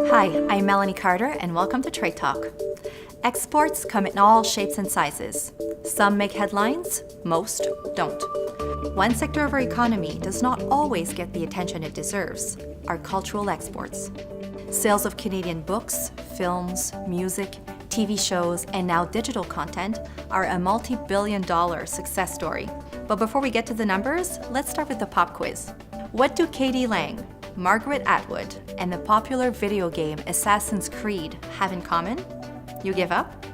Hi, I'm Melanie Carter, and welcome to Trade Talk. Exports come in all shapes and sizes. Some make headlines, most don't. One sector of our economy does not always get the attention it deserves: our cultural exports. Sales of Canadian books, films, music, TV shows, and now digital content are a multi-billion-dollar success story. But before we get to the numbers, let's start with the pop quiz. What do Katie Lang, Margaret Atwood, and the popular video game Assassin's Creed have in common? You give up?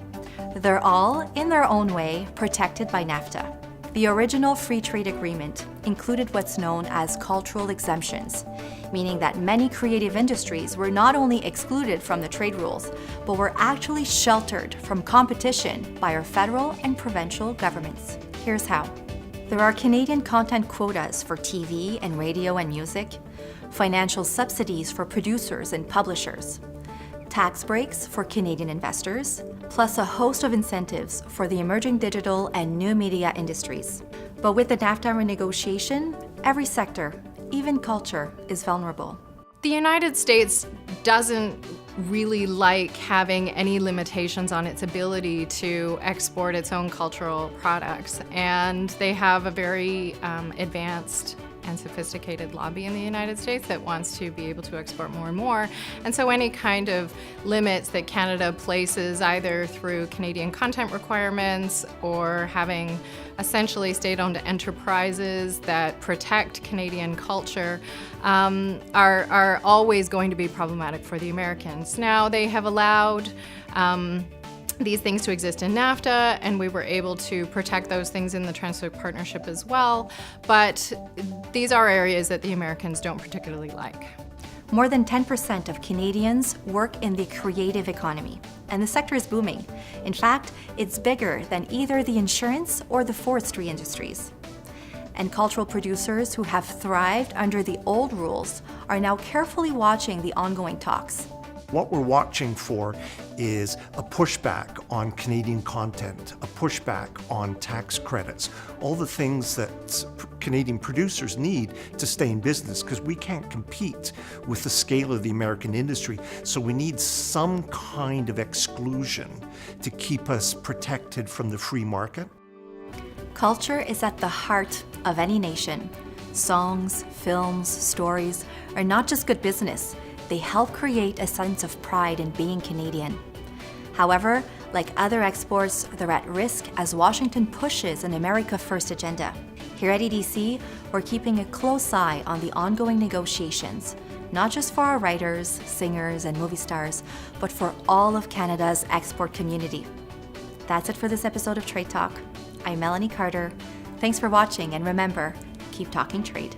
They're all, in their own way, protected by NAFTA. The original free trade agreement included what's known as cultural exemptions, meaning that many creative industries were not only excluded from the trade rules, but were actually sheltered from competition by our federal and provincial governments. Here's how. There are Canadian content quotas for TV and radio and music, financial subsidies for producers and publishers, tax breaks for Canadian investors, plus a host of incentives for the emerging digital and new media industries. But with the NAFTA renegotiation, every sector, even culture, is vulnerable. The United States doesn't really like having any limitations on its ability to export its own cultural products, and they have a very advanced and sophisticated lobby in the United States that wants to be able to export more and more. And so any kind of limits that Canada places, either through Canadian content requirements or having essentially state-owned enterprises that protect Canadian culture, are always going to be problematic for the Americans. Now, they have allowed these things to exist in NAFTA, and we were able to protect those things in the Trans-Pacific Partnership as well, but these are areas that the Americans don't particularly like. More than 10% of Canadians work in the creative economy, and the sector is booming. In fact, it's bigger than either the insurance or the forestry industries. And cultural producers who have thrived under the old rules are now carefully watching the ongoing talks. What we're watching for is a pushback on Canadian content, a pushback on tax credits, all the things that Canadian producers need to stay in business, because we can't compete with the scale of the American industry. So we need some kind of exclusion to keep us protected from the free market. Culture is at the heart of any nation. Songs, films, stories are not just good business. They help create a sense of pride in being Canadian. However, like other exports, they're at risk as Washington pushes an America First agenda. Here at EDC, we're keeping a close eye on the ongoing negotiations, not just for our writers, singers, and movie stars, but for all of Canada's export community. That's it for this episode of Trade Talk. I'm Melanie Carter. Thanks for watching, and remember, keep talking trade.